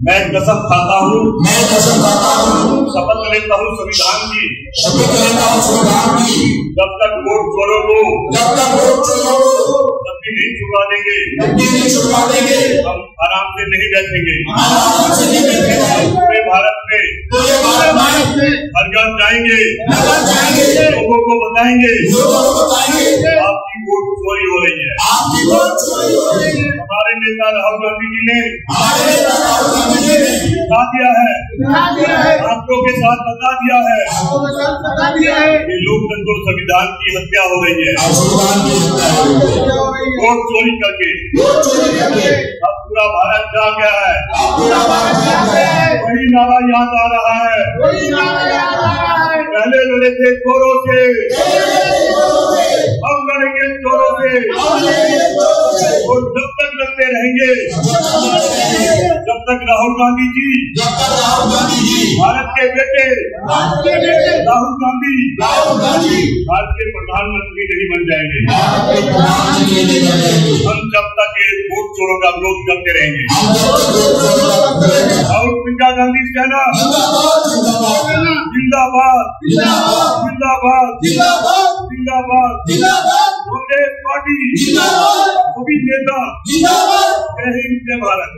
मैं कसम खाता हूँ शपथ लेता हूँ संविधान की जब तक वोट चोरों को जब भी नहीं छुपा देंगे हम आराम से नहीं बैठेंगे। पूरे भारत में हर घर जाएंगे, लोगों को बताएंगे आपकी वोट चोरी हो रही है। हमारे नेता राहुल गांधी जी ने बता दिया है, आपको के साथ बता दिया है कि लोकतंत्र और संविधान की हत्या हो रही है वोट चोरी करके। अब पूरा भारत जा गया है, वही नारा याद आ रहा है। पहले लड़े थे चोरों से, अब लड़ेंगे चोरों से और जब तक लड़ते रहेंगे जब तक राहुल गांधी जी भारत के बेटे राहुल गांधी भारत के प्रधानमंत्री नहीं बन जाएंगे। हम जब तक ये वोट चोरों का विरोध करते रहेंगे। राहुल प्रियंका गांधी सेना जिंदाबाद जिंदाबाद जिंदाबाद कांग्रेस पार्टी सभी नेता जय हिंद जय भारत।